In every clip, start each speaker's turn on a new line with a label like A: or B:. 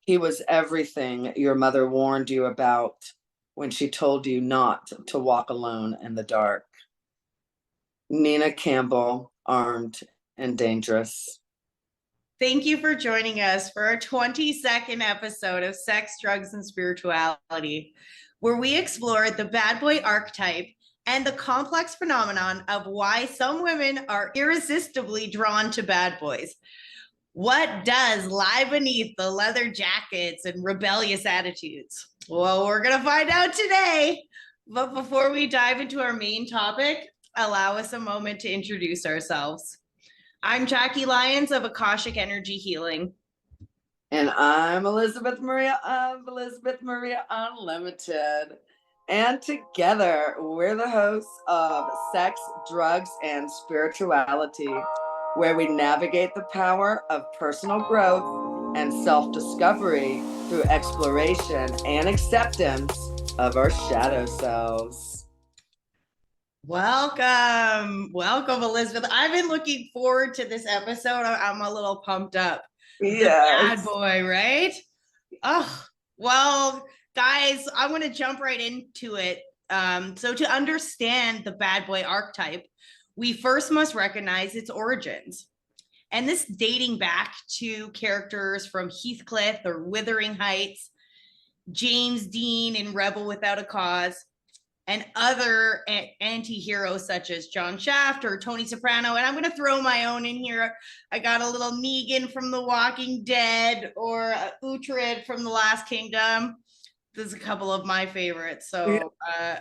A: He was everything your mother warned you about when she told you not to walk alone in the dark. Nina Campbell, armed and dangerous.
B: Thank you for joining us for our 22nd episode of Sex, Drugs, and Spirituality, where we explore the bad boy archetype and the complex phenomenon of why some women are irresistibly drawn to bad boys. What does lie beneath the leather jackets and rebellious attitudes? Well, we're going to find out today. But before we dive into our main topic, allow us a moment to introduce ourselves. I'm Jackie Lyons of Akashic Energy Healing.
A: And I'm Elizabeth Maria of Elizabeth Maria Unlimited. And together, we're the hosts of Sex, Drugs, and Spirituality, where we navigate the power of personal growth and self-discovery through exploration and acceptance of our shadow selves.
B: Welcome, Elizabeth. I've been looking forward to this episode. I'm a little pumped up.
A: Yes.
B: The bad boy, right? Oh, well, guys, I want to jump right into it. So to understand the bad boy archetype, we first must recognize its origins. And this dating back to characters from Heathcliff or Wuthering Heights, James Dean in Rebel Without a Cause, and other anti-heroes such as John Shaft or Tony Soprano. And I'm going to throw my own in here. I got a little Negan from The Walking Dead or Uhtred from The Last Kingdom. There's a couple of my favorites. So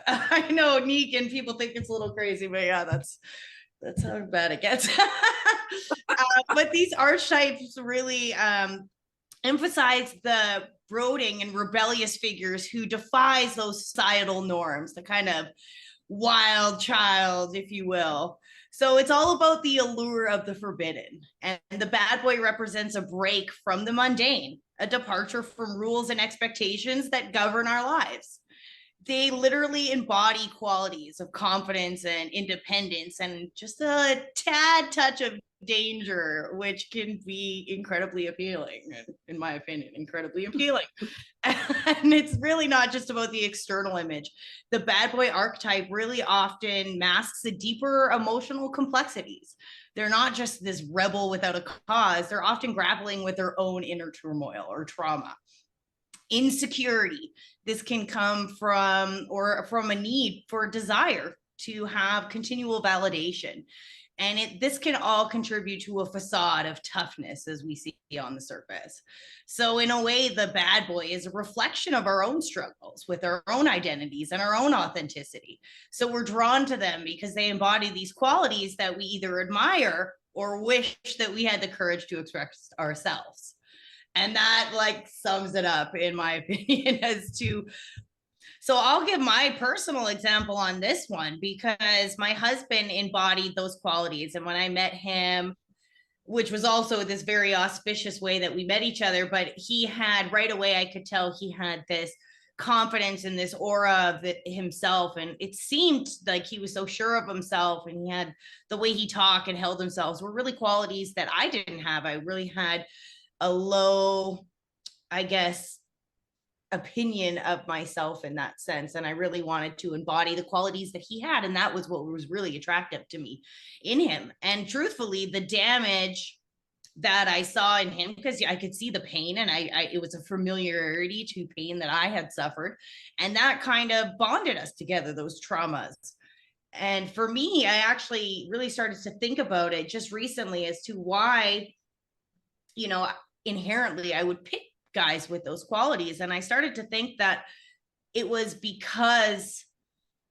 B: I know Negan, people think it's a little crazy, but yeah, that's how bad it gets. But these archetypes really emphasize the brooding and rebellious figures who defies those societal norms, the kind of wild child, if you will. So it's all about the allure of the forbidden. And the bad boy represents a break from the mundane, a departure from rules and expectations that govern our lives. They literally embody qualities of confidence and independence and just a tad touch of danger, which can be incredibly appealing, in my opinion, incredibly appealing. And it's really not just about the external image. The bad boy archetype really often masks the deeper emotional complexities. They're not just this rebel without a cause. They're often grappling with their own inner turmoil or trauma. Insecurity. This can come from a need for desire to have continual validation. And this can all contribute to a facade of toughness as we see on the surface. So in a way, the bad boy is a reflection of our own struggles with our own identities and our own authenticity. So we're drawn to them because they embody these qualities that we either admire or wish that we had the courage to express ourselves. And that sums it up, in my opinion, as to, so I'll give my personal example on this one because my husband embodied those qualities. And when I met him, which was also this very auspicious way that we met each other, but he had right away, I could tell he had this confidence in this aura of himself. And it seemed like he was so sure of himself, and he had the way he talked and held himself were really qualities that I didn't have. I really had a low, I guess, opinion of myself in that sense. And I really wanted to embody the qualities that he had. And that was what was really attractive to me in him. And truthfully, the damage that I saw in him, because I could see the pain, and it was a familiarity to pain that I had suffered. And that kind of bonded us together, those traumas. And for me, I actually really started to think about it just recently as to why, inherently I would pick guys with those qualities. And I started to think that it was because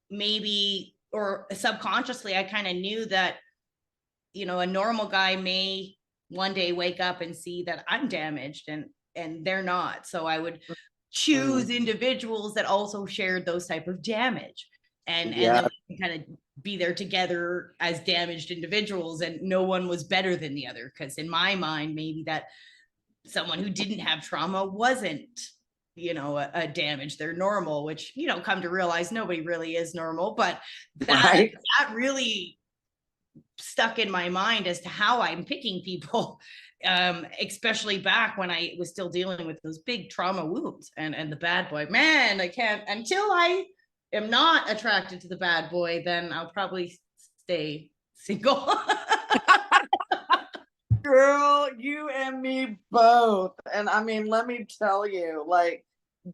B: maybe, or subconsciously, I kind of knew that, a normal guy may one day wake up and see that I'm damaged and they're not. So I would choose individuals that also shared those type of damage. And then we kind of be there together as damaged individuals, and no one was better than the other. Because in my mind, maybe that someone who didn't have trauma wasn't, a damage. They're normal, which, come to realize nobody really is normal. But that really stuck in my mind as to how I'm picking people, especially back when I was still dealing with those big trauma wounds and the bad boy. Man, I can't, until I am not attracted to the bad boy, then I'll probably stay single.
A: Girl, you and me both. And I mean, let me tell you, like,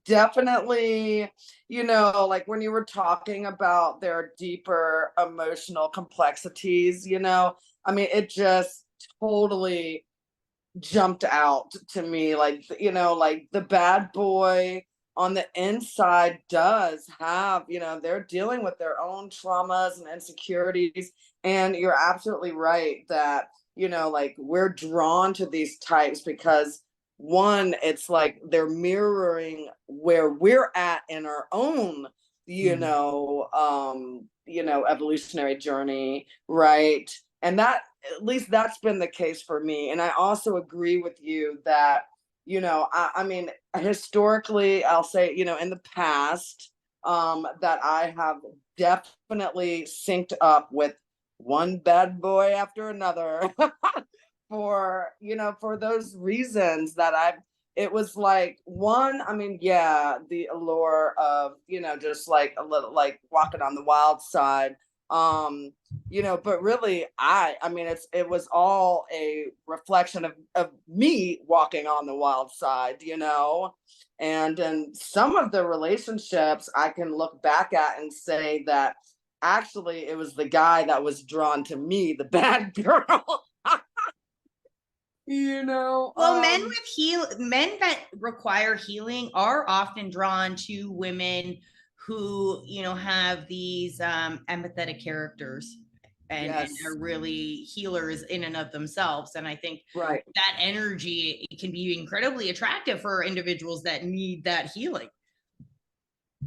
A: definitely, like when you were talking about their deeper emotional complexities, I mean, it just totally jumped out to me. Like, like the bad boy on the inside does have, they're dealing with their own traumas and insecurities. And you're absolutely right that, like we're drawn to these types because one, it's like they're mirroring where we're at in our own, evolutionary journey, right? And that, at least that's been the case for me. And I also agree with you that, I mean, historically, I'll say, in the past, that I have definitely synced up with one bad boy after another for those reasons that it was like one, I mean, yeah, the allure of, just like a little like walking on the wild side. But really I mean, it was all a reflection of me walking on the wild side, and in some of the relationships I can look back at and say that actually it was the guy that was drawn to me, the bad girl.
B: Well, men that require healing are often drawn to women who, have these empathetic characters and
A: Yes,
B: are really healers in and of themselves. And I think
A: right.
B: that energy can be incredibly attractive for individuals that need that healing.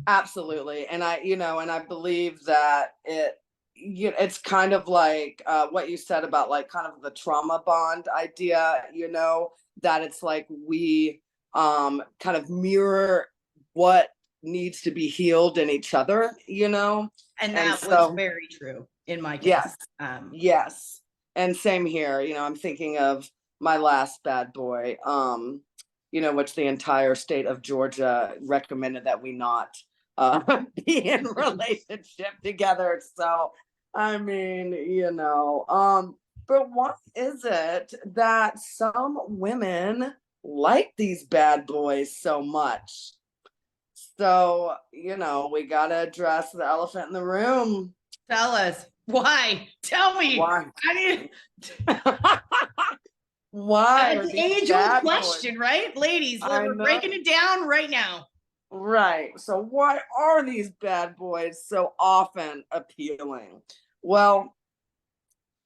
A: Absolutely. And I believe that it's kind of like what you said about like kind of the trauma bond idea, that it's like we kind of mirror what needs to be healed in each other,
B: And
A: and
B: that was
A: so
B: very true in my case.
A: yes, yes. And same here, I'm thinking of my last bad boy, which the entire state of Georgia recommended that we not be in relationship together. So, I mean, but what is it that some women like these bad boys so much? So, we got to address the elephant in the room.
B: Fellas, why? Tell me.
A: Why?
B: I mean,
A: Why are
B: it's an
A: these
B: age-old
A: bad
B: question,
A: boys?
B: right? Ladies,
A: I
B: we're
A: know.
B: breaking it down right now.
A: Right. So why are these bad boys so often appealing? Well,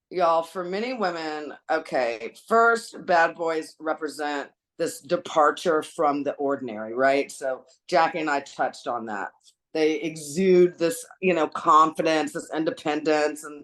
A: y'all, for many women, okay, first, bad boys represent this departure from the ordinary, right? So Jackie and I touched on that. They exude this, confidence, this independence, and,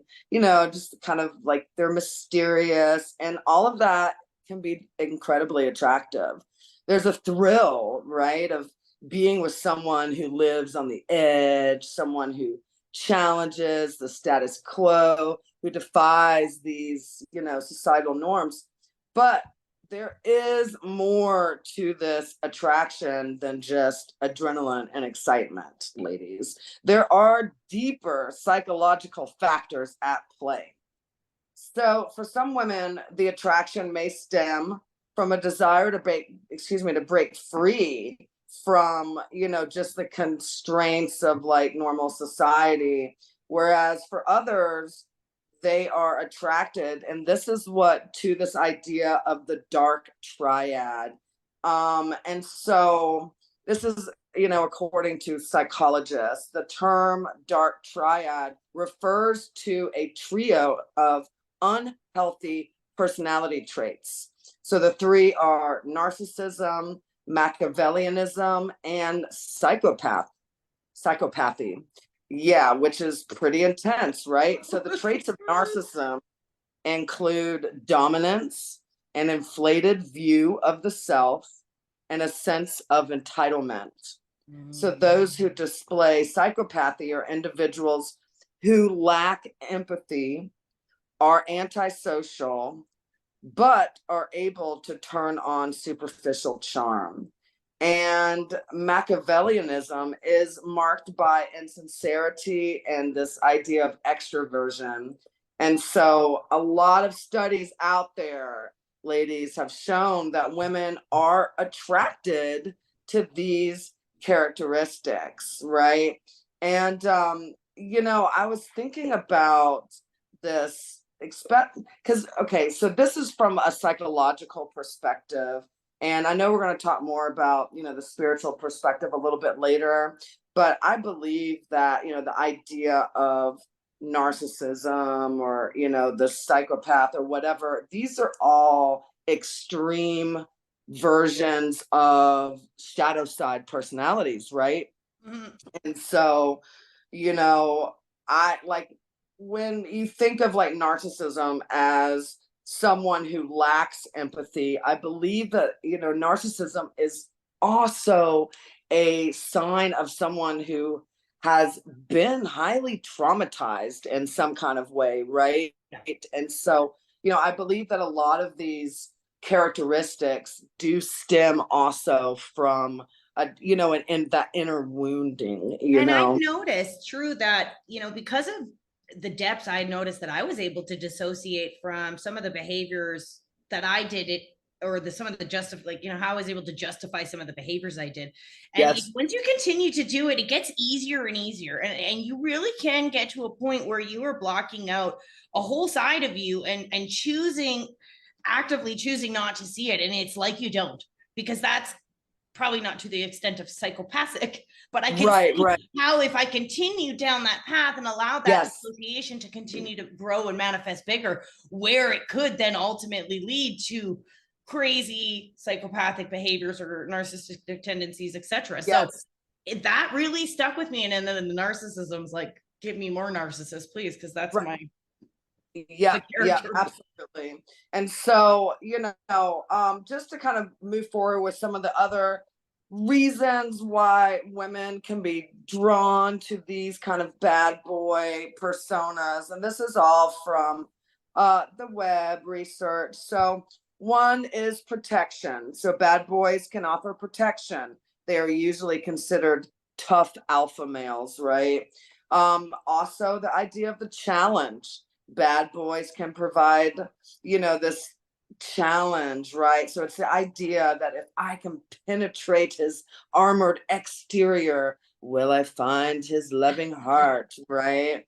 A: just kind of like they're mysterious, and all of that can be incredibly attractive. There's a thrill, right, of being with someone who lives on the edge, someone who challenges the status quo, who defies these, societal norms. But there is more to this attraction than just adrenaline and excitement, ladies. There are deeper psychological factors at play. So for some women, the attraction may stem from a desire to break free from, just the constraints of like normal society. Whereas for others, they are attracted, and this is what to this idea of the dark triad. And so this is, according to psychologists, the term dark triad refers to a trio of unhealthy personality traits. So the three are narcissism, Machiavellianism, and psychopathy. Yeah, which is pretty intense, right? So the traits of narcissism include dominance, an inflated view of the self, and a sense of entitlement. So those who display psychopathy are individuals who lack empathy, are antisocial, but are able to turn on superficial charm. And Machiavellianism is marked by insincerity and this idea of extroversion. And so, a lot of studies out there, ladies, have shown that women are attracted to these characteristics, right? And, I was thinking about this expect because okay, so this is from a psychological perspective, and I know we're going to talk more about the spiritual perspective a little bit later, but I believe that the idea of narcissism, or the psychopath or whatever, these are all extreme versions of shadow side personalities, right?
B: Mhm.
A: And so, you know, I like when you think of like narcissism as someone who lacks empathy, I believe that, narcissism is also a sign of someone who has been highly traumatized in some kind of way, right?
B: Yeah.
A: And so, I believe that a lot of these characteristics do stem also from and that inner wounding,
B: And I've noticed, true, that, because of the depths, I noticed that I was able to dissociate from some of the behaviors that I did it, or some of the how I was able to justify some of the behaviors I did. And
A: Yes.
B: once you continue to do it, it gets easier and easier. And you really can get to a point where you are blocking out a whole side of you, and actively choosing not to see it. And it's like you don't, because that's probably not to the extent of psychopathic, but I can
A: Right,
B: see
A: right.
B: how, if I continue down that path and allow that
A: Yes.
B: dissociation to continue to grow and manifest bigger, where it could then ultimately lead to crazy psychopathic behaviors or narcissistic tendencies, etc. So
A: Yes.
B: that really stuck with me. And then the narcissism's like, give me more narcissists, please, because that's
A: Right.
B: my
A: Yeah,
B: the
A: yeah,
B: character.
A: absolutely. And so, just to kind of move forward with some of the other reasons why women can be drawn to these kind of bad boy personas, and this is all from the web research. So, one is protection. So, bad boys can offer protection. They are usually considered tough alpha males, right? Also, the idea of the challenge. Bad boys can provide, this challenge, right? So it's the idea that if I can penetrate his armored exterior, will I find his loving heart, right?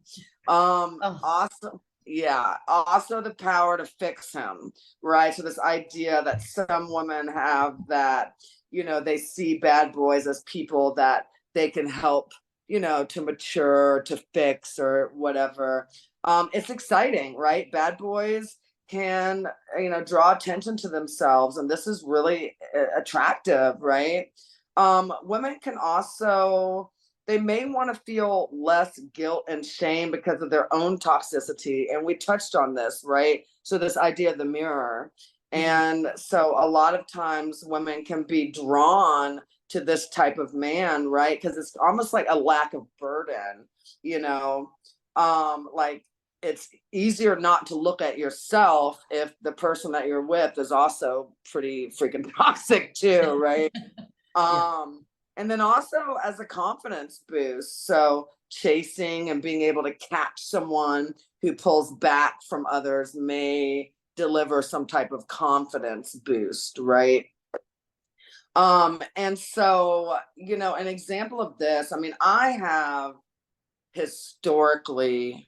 B: Oh,
A: Also, yeah, also the power to fix him, right? So this idea that some women have, that they see bad boys as people that they can help, to mature, to fix, or whatever. It's exciting, right? Bad boys can, draw attention to themselves, and this is really attractive, right? Women can also, they may want to feel less guilt and shame because of their own toxicity, and we touched on this, right? So this idea of the mirror. And so a lot of times women can be drawn to this type of man, right? Because it's almost like a lack of burden, you know. Like, it's easier not to look at yourself if the person that you're with is also pretty freaking toxic too, right?
B: yeah.
A: And then also as a confidence boost. So chasing and being able to catch someone who pulls back from others may deliver some type of confidence boost, right? And so, an example of this, I mean, I have historically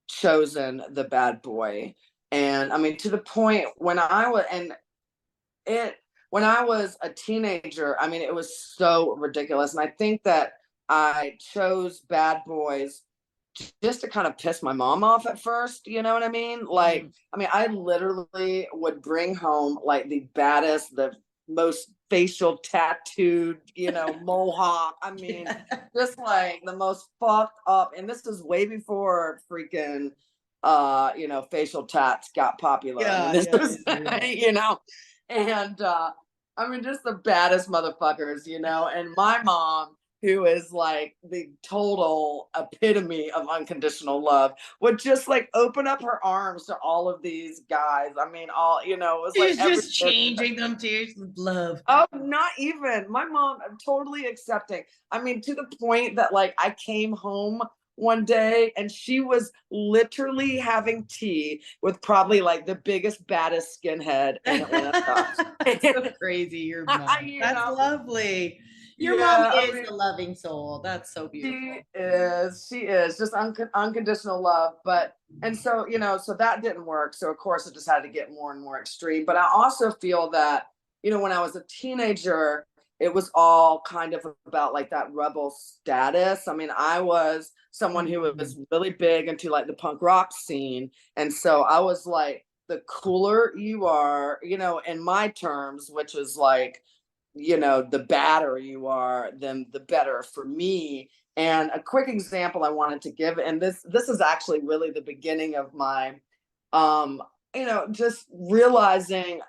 A: chosen the bad boy. And I mean, to the point when it when I was a teenager, I mean, it was so ridiculous. And I think that I chose bad boys just to kind of piss my mom off at first, you know what I mean? Like,
B: Mhm.
A: I mean, I literally would bring home like the baddest, the most facial tattooed, mohawk. I mean, just like the most fucked up. And this is way before freaking facial tats got popular. I mean,
B: Yeah,
A: this
B: yeah,
A: is
B: yeah,
A: and I mean, just the baddest motherfuckers, and my mom, who is like the total epitome of unconditional love, would just like open up her arms to all of these guys. I mean, all, you know, it was like
B: She's just changing them to love.
A: Oh, not even. My mom, totally accepting. I mean, to the point that like I came home one day and she was literally having tea with probably like the biggest, baddest skinhead in Atlanta.
B: That's so crazy, your mom.
A: You
B: That's
A: know,
B: lovely. Your mom
A: yeah, I
B: is
A: mean,
B: a loving soul. That's so
A: she
B: beautiful.
A: is just unconditional love. But, and so, you know, so that didn't work. So, of course, it just had to get more and more extreme. But I also feel that, you know, when I was a teenager, it was all kind of about like that rebel status. I mean, I was someone who was really big into like the punk rock scene. And so I was like, the cooler you are, you know, in my terms, which was like, you know, the badder you are, then the better for me. And a quick example I wanted to give, and this is actually really the beginning of my, you know, just realizing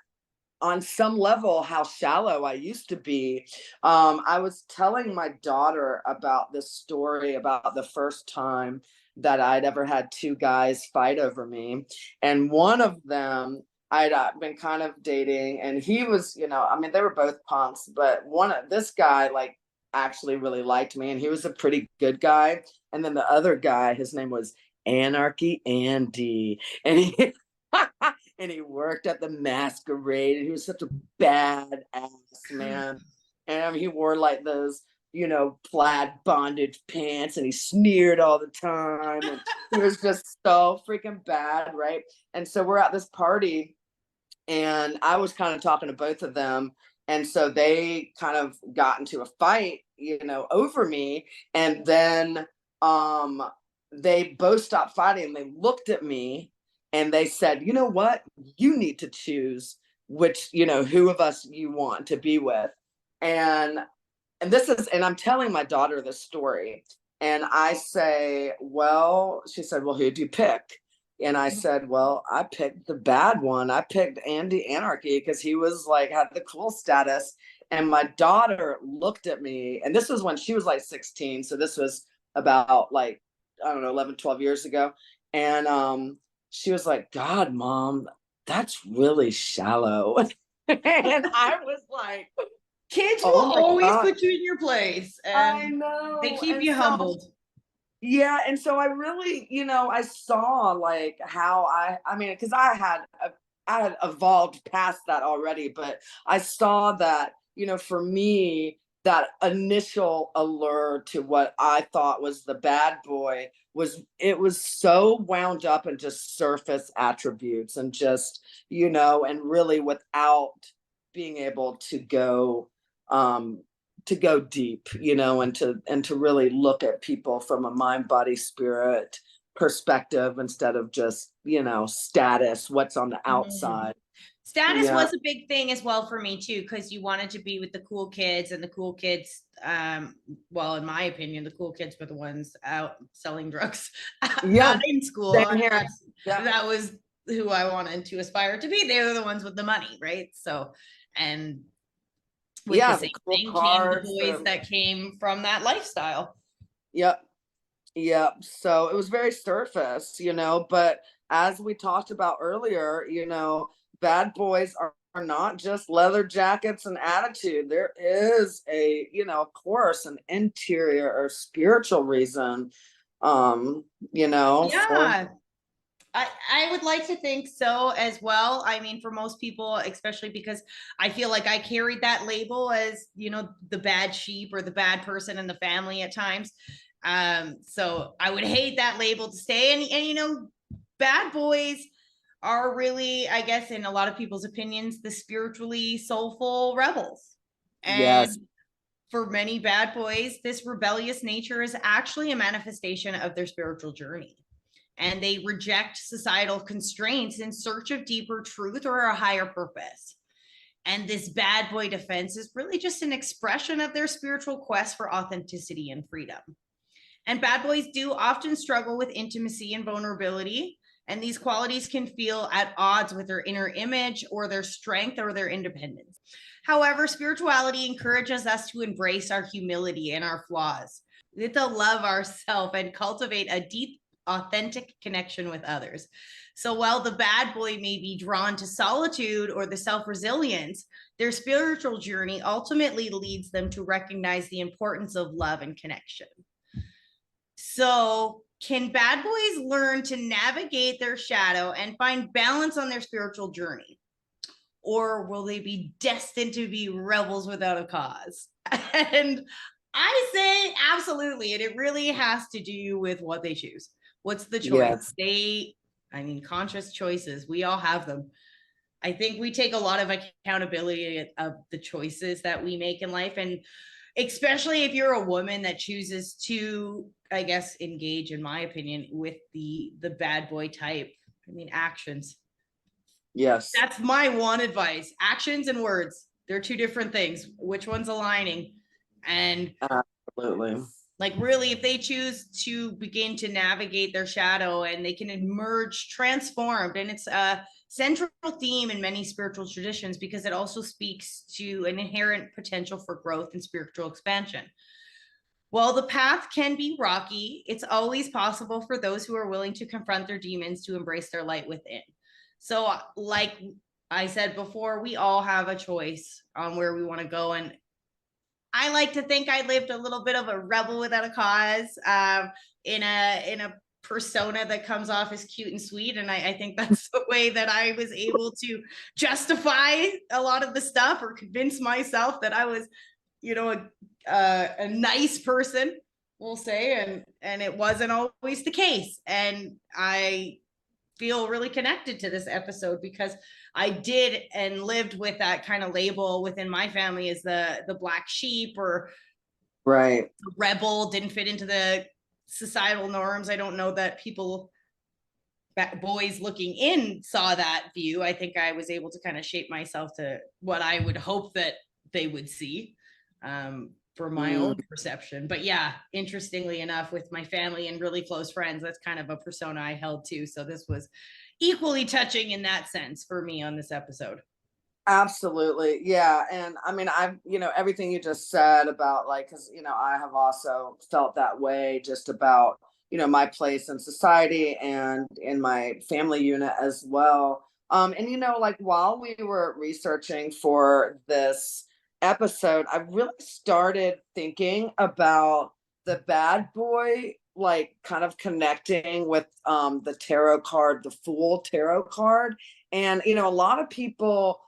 A: on some level how shallow I used to be. I was telling my daughter about this story about the first time that I'd ever had two guys fight over me. And one of them I'd been kind of dating, and he was, you know, I mean, they were both punks, but this guy, like, actually really liked me, and he was a pretty good guy. And then the other guy, his name was Anarchy Andy, and he and he worked at the masquerade, and he was such a bad ass man. And he wore like those, you know, plaid bondage pants, and he sneered all the time, and he was just so freaking bad, right? And so we're at this party, and I was kind of talking to both of them, and so they kind of got into a fight, you know, over me. And then they both stopped fighting, and they looked at me, and they said, you know what, you need to choose which, you know, who of us you want to be with. and and I'm telling my daughter this story, and I say, well, she said, well, who'd you pick? And I said, well, I picked the bad one. I picked Andy Anarchy because he was like, had the cool status. And my daughter looked at me, and this was when she was like 16. So this was about like, I don't know, 11, 12 years ago. And she was like, God, mom, that's really shallow. And I was like,
B: Kids
A: oh
B: will
A: my
B: always
A: God.
B: put you in your place,
A: I
B: and they
A: know.
B: keep
A: And
B: you
A: so,
B: humbled.
A: yeah. And so I really, you know, I saw like how I mean, because I had evolved past that already, but I saw that, you know, for me, that initial allure to what I thought was the bad boy it was so wound up in just surface attributes, and just, you know, and really without being able um to go deep, you know, and to really look at people from a mind, body, spirit perspective, instead of just, you know, status, what's on the outside.
B: Status
A: Yeah.
B: was a big thing as well for me too, because you wanted to be with the cool kids, and the cool kids, well, in my opinion, the cool kids were the ones out selling drugs
A: Yeah.
B: not in school.
A: Same here. Yeah.
B: That was who I wanted to aspire to be. They were the ones with the money, right? So, and with the
A: Yeah.
B: same
A: The cool
B: thing came the
A: cars.
B: boys that came from that lifestyle.
A: Yep. Yep. So it was very surface, you know, but as we talked about earlier, you know, bad boys are not just leather jackets and attitude. There is a, you know, of course, an interior or spiritual reason, you know, for
B: Yeah, I would like to think so as well. I mean, for most people, especially because I feel like I carried that label as, you know, the bad sheep or the bad person in the family at times. So I would hate that label to stay. And you know, bad boys are really, I guess, in a lot of people's opinions, the spiritually soulful rebels.
A: yes.
B: And for many bad boys, this rebellious nature is actually a manifestation of their spiritual journey, and they reject societal constraints in search of deeper truth or a higher purpose. And this bad boy defense is really just an expression of their spiritual quest for authenticity and freedom. And bad boys do often struggle with intimacy and vulnerability, And these qualities can feel at odds with their inner image or their strength or their independence. However, spirituality encourages us to embrace our humility and our flaws, to love ourselves and cultivate a deep, authentic connection with others. So while the bad boy may be drawn to solitude or the self-resilience, their spiritual journey ultimately leads them to recognize the importance of love and connection. So can bad boys learn to navigate their shadow and find balance on their spiritual journey? Or will they be destined to be rebels without a cause? And I say absolutely. And it really has to do with what they choose. What's the choice?
A: Yes.
B: Conscious choices. We all have them. I think we take a lot of accountability of the choices that we make in life. And especially if you're a woman that chooses to, I guess, engage, in my opinion, with the bad boy type. I mean, actions.
A: Yes.
B: That's my one advice. Actions and words. They're two different things. Which one's aligning? And
A: absolutely.
B: Like really, if they choose to begin to navigate their shadow and they can emerge transformed, and it's a central theme in many spiritual traditions because it also speaks to an inherent potential for growth and spiritual expansion. While the path can be rocky, it's always possible for those who are willing to confront their demons to embrace their light within. So, like I said before, we all have a choice on where we want to go. And I like to think I lived a little bit of a rebel without a cause, in a persona that comes off as cute and sweet. And I think that's the way that I was able to justify a lot of the stuff, or convince myself that I was, a nice person, we'll say, and it wasn't always the case. And I feel really connected to this episode because I did and lived with that kind of label within my family as the black sheep, or
A: right,
B: rebel, didn't fit into the societal norms. I don't know that boys looking in saw that view. I think I was able to kind of shape myself to what I would hope that they would see, for my own perception. But yeah, interestingly enough, with my family and really close friends, that's kind of a persona I held to. So this was equally touching in that sense for me on this episode.
A: Absolutely. Yeah. And I mean, everything you just said about, like, because, I have also felt that way just about, my place in society and in my family unit as well. And, like, while we were researching for this episode, I really started thinking about the bad boy, like, kind of connecting with the tarot card, the Fool tarot card. And, a lot of people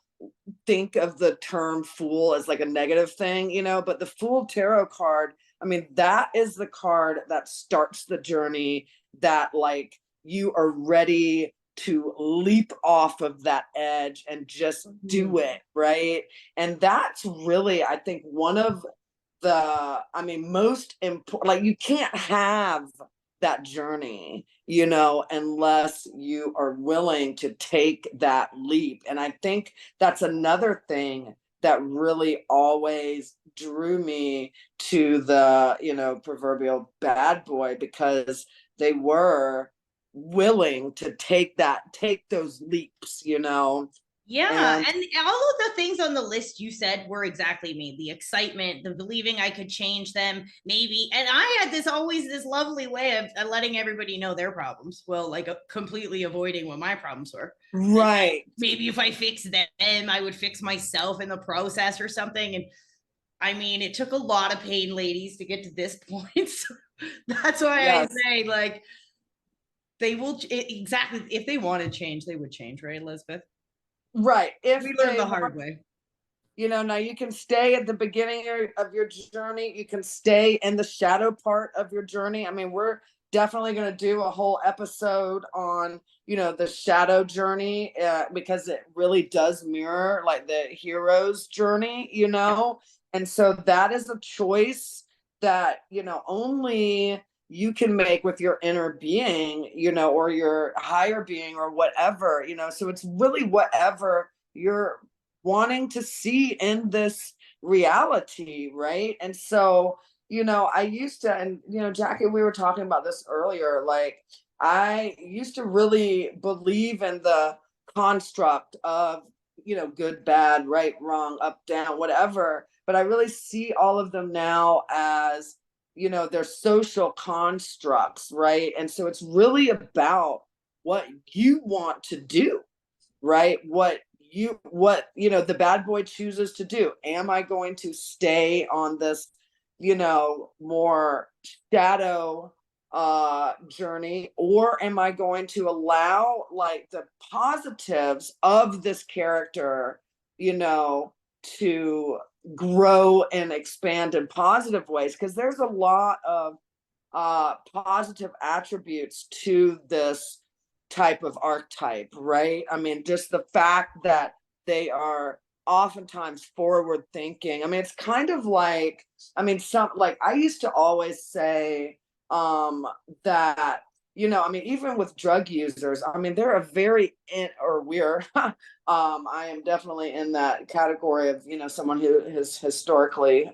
A: think of the term fool as like a negative thing, but the Fool tarot card, I mean, that is the card that starts the journey, that, like, you are ready to leap off of that edge and just do it, right? And that's really, I think, one of most important. Like, you can't have that journey, unless you are willing to take that leap. And I think that's another thing that really always drew me to the, proverbial bad boy, because they were willing to take those leaps,
B: Yeah, and all of the things on the list you said were exactly me. The excitement, the believing I could change them, maybe. And I had this lovely way of letting everybody know their problems. Well, like, completely avoiding what my problems were.
A: Right.
B: Maybe if I fixed them, I would fix myself in the process or something. And I mean, it took a lot of pain, ladies, to get to this point. So that's why I say, like, they will exactly, if they wanted change, they would change, right, Elizabeth?
A: Right. If
B: we learned the hard way.
A: Now you can stay at the beginning of your journey. You can stay in the shadow part of your journey. I mean, we're definitely going to do a whole episode on, the shadow journey, because it really does mirror, like, the hero's journey, and so that is a choice that, only you can make with your inner being, or your higher being, or whatever, so it's really whatever you're wanting to see in this reality, right? And so, I used to, and, Jackie, we were talking about this earlier, like, I used to really believe in the construct of, good, bad, right, wrong, up, down, whatever. But I really see all of them now as, they're social constructs, right? And so it's really about what you want to do, right? The bad boy chooses to do. Am I going to stay on this, more shadow journey, or am I going to allow like the positives of this character, to grow and expand in positive ways? Because there's a lot of positive attributes to this type of archetype, right? I mean, just the fact that they are oftentimes forward thinking. I mean, it's kind of like, I used to always say that, even with drug users, they're a very I am definitely in that category of, someone who has historically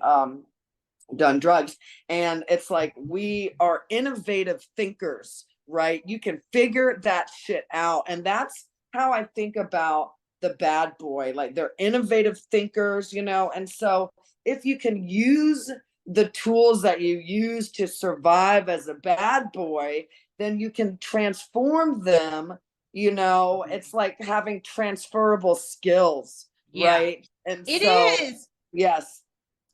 A: done drugs. And it's like, we are innovative thinkers, right? You can figure that shit out. And that's how I think about the bad boy. Like, they're innovative thinkers, and so if you can use the tools that you use to survive as a bad boy, then you can transform them. It's like having transferable skills, right? And
B: it
A: so
B: is.
A: yes.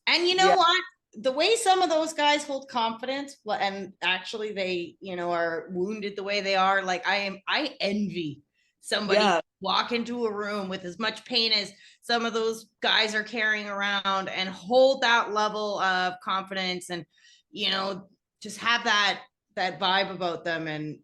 B: And you know what? The way some of those guys hold confidence, and actually they, are wounded the way they are, like I envy somebody walk into a room with as much pain as some of those guys are carrying around and hold that level of confidence and, just have that vibe about them. And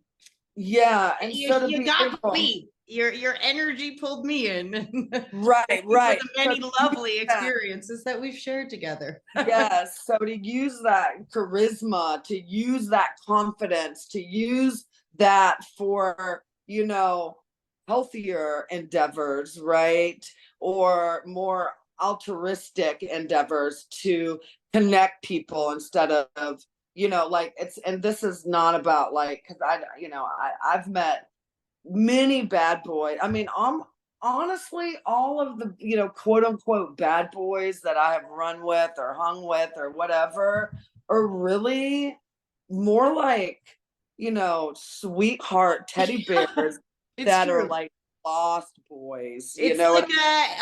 A: and
B: you,
A: so to
B: you
A: be
B: got
A: able,
B: me. Your energy pulled me in.
A: right.
B: For the many lovely experiences that we've shared together.
A: Yes. So to use that charisma, to use that confidence, to use that for, healthier endeavors, right? Or more altruistic endeavors to connect people instead of, and this is not about like, because I've met many bad boys. Honestly, all of the, quote unquote bad boys that I have run with or hung with or whatever are really more like, sweetheart teddy bears that
B: true.
A: are like lost boys.
B: It's like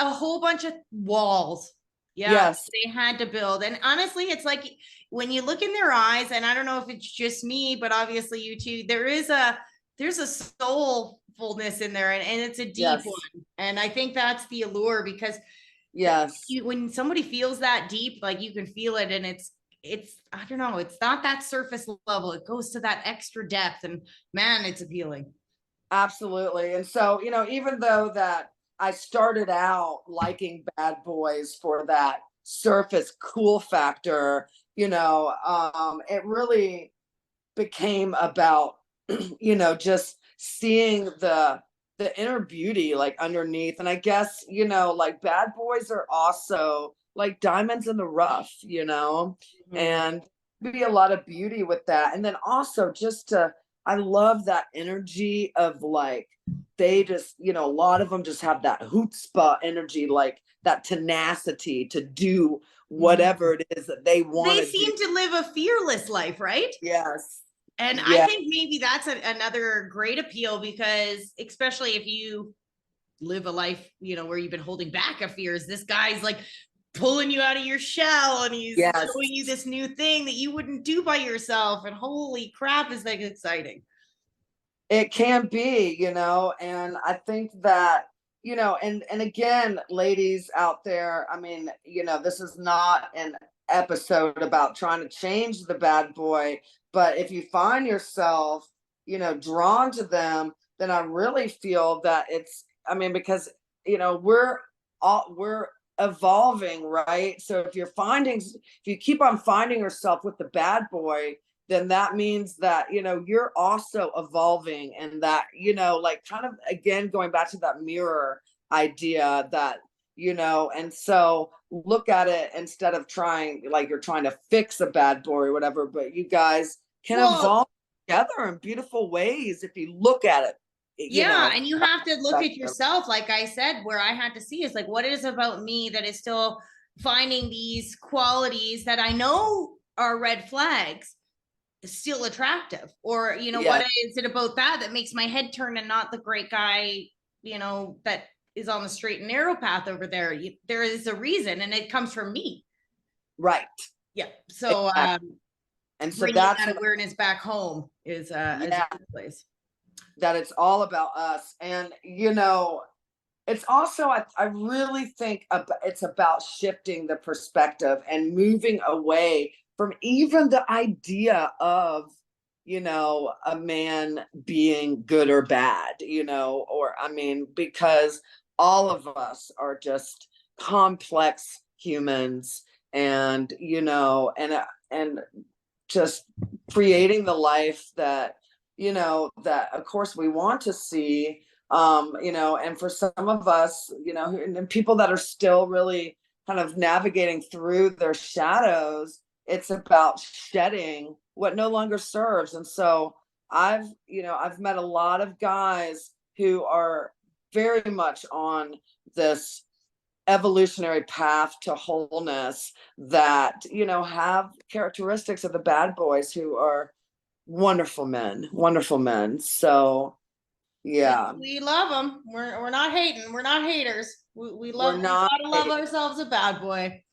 B: a whole bunch of walls.
A: Yes.
B: They had to build. And honestly, it's like when you look in their eyes, and I don't know if it's just me, but obviously you too, there's a soulfulness in there, and it's a deep one. And I think that's the allure, because when somebody feels that deep, like you can feel it, and it's I don't know, it's not that surface level, it goes to that extra depth, and man, it's appealing.
A: Absolutely. And so, even though that I started out liking bad boys for that surface cool factor, it really became about, just seeing the inner beauty like underneath. And I guess, like bad boys are also like diamonds in the rough, and be a lot of beauty with that. And then also I love that energy of like, they just, a lot of them just have that chutzpah energy, like that tenacity to do whatever it is that they want to do.
B: They seem to live a fearless life, right?
A: Yes.
B: And I think maybe that's another great appeal, because especially if you live a life, where you've been holding back a fears, this guy's like pulling you out of your shell, and he's showing you this new thing that you wouldn't do by yourself. And holy crap, is that exciting.
A: It can be, and I think that, and again, ladies out there, this is not an episode about trying to change the bad boy, but if you find yourself, drawn to them, then I really feel that it's, because, we're evolving, right? So if you keep on finding yourself with the bad boy, then that means that, you're also evolving, and that, like kind of, again, going back to that mirror idea that, and so look at it instead of trying, like you're trying to fix a bad boy or whatever, but you guys can evolve together in beautiful ways if you look at it.
B: Yeah, and you have to look at yourself, like I said, where I had to see is like, what is about me that is still finding these qualities that I know are red flags still attractive? Or, what is it about that makes my head turn and not the great guy, that is on the straight and narrow path over there? There is a reason, and it comes from me.
A: Right.
B: Yeah. So,
A: exactly. And so
B: bringing
A: that's
B: that awareness back home is a good place.
A: That it's all about us. And, it's also, I really think it's about shifting the perspective and moving away from even the idea of, a man being good or bad, because all of us are just complex humans, and, and just creating the life that, that of course we want to see. And for some of us, and people that are still really kind of navigating through their shadows, it's about shedding what no longer serves. And so I've met a lot of guys who are very much on this evolutionary path to wholeness that, have characteristics of the bad boys, who are wonderful men. So yeah,
B: we love them. We're not hating. We're not haters. We love. We gotta love ourselves a bad boy.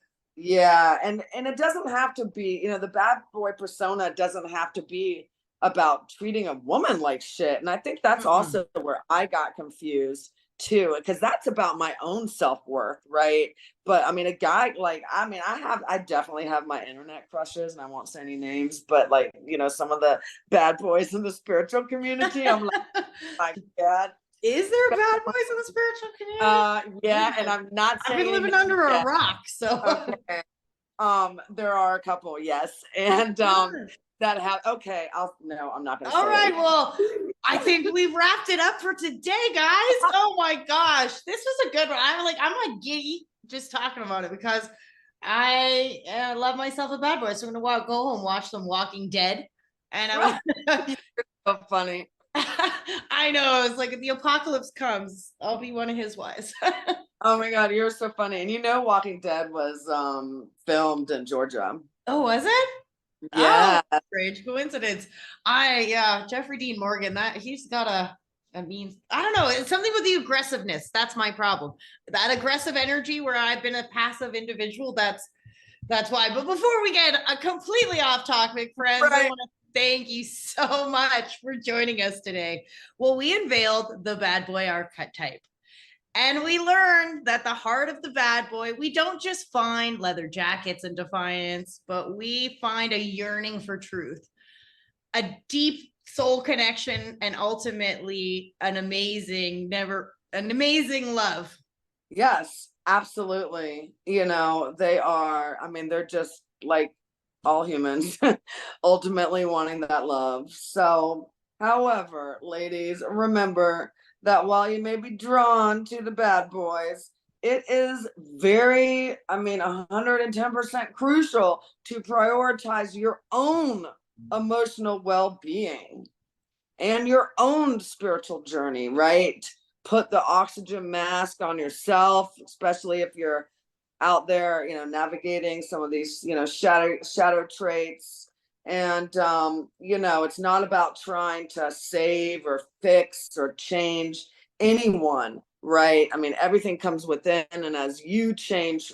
A: Yeah, and it doesn't have to be, the bad boy persona doesn't have to be about treating a woman like shit. And I think that's also where I got confused too, because that's about my own self-worth, right? But I mean, a guy like, I definitely have my internet crushes, and I won't say any names, but like, some of the bad boys in the spiritual community, I'm like, my God.
B: Is there bad boys in the spiritual community?
A: Yeah, and I'm not saying
B: I've been living under a rock, so
A: okay. There are a couple, yes, and that have. Okay, I'm not gonna.
B: All right, well, I think we've wrapped it up for today, guys. Oh my gosh, this was a good one. I'm like giddy just talking about it, because I love myself a bad boy. So I'm gonna go home, watch some Walking Dead, and
A: You're so funny.
B: I know, it's like if the apocalypse comes, I'll be one of his wives.
A: Oh my God, you're so funny. And Walking Dead was filmed in Georgia.
B: Oh, was it?
A: Yeah.
B: Oh, strange coincidence. Jeffrey Dean Morgan, that he's got I don't know, it's something with the aggressiveness. That's my problem. That aggressive energy, where I've been a passive individual, that's why. But before we get completely off topic, friends, right, I want to thank you so much for joining us today. Well, we unveiled the bad boy archetype. And we learned that the heart of the bad boy, we don't just find leather jackets and defiance, but we find a yearning for truth, a deep soul connection, and ultimately an amazing love.
A: Yes, absolutely. They are, they're just like all humans, ultimately wanting that love. So, however, ladies, remember that while you may be drawn to the bad boys, it is very, 110% crucial to prioritize your own emotional well-being and your own spiritual journey, right? Put the oxygen mask on yourself, especially if you're out there, navigating some of these, shadow traits. And, it's not about trying to save or fix or change anyone, right? Everything comes within. And as you change,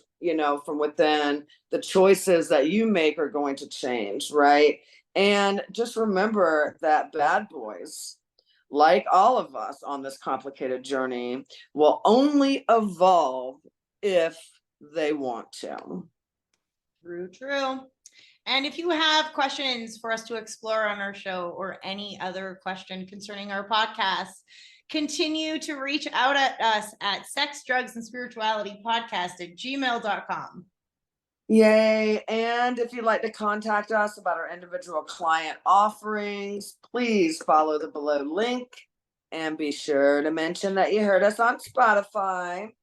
A: from within, the choices that you make are going to change, right? And just remember that bad boys, like all of us on this complicated journey, will only evolve if they want to.
B: True. And if you have questions for us to explore on our show, or any other question concerning our podcast, continue to reach out at us at sexdrugsandspiritualitypodcast@gmail.com.
A: Yay. And if you'd like to contact us about our individual client offerings, please follow the below link, and be sure to mention that you heard us on Spotify.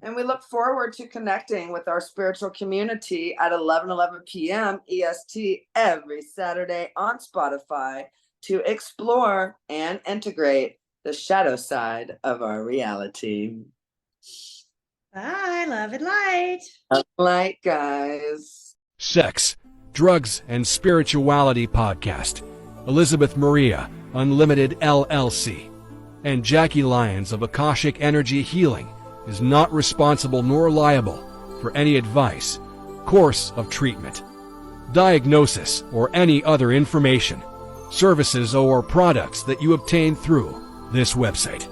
A: And we look forward to connecting with our spiritual community at 11 p.m. EST every Saturday on Spotify to explore and integrate the shadow side of our reality.
B: Bye, love and light.
A: Love and light, guys.
C: Sex, Drugs, and Spirituality Podcast. Elizabeth Maria, Unlimited LLC. And Jackie Lyons of Akashic Energy Healing is not responsible nor liable for any advice, course of treatment, diagnosis, or any other information, services, or products that you obtain through this website.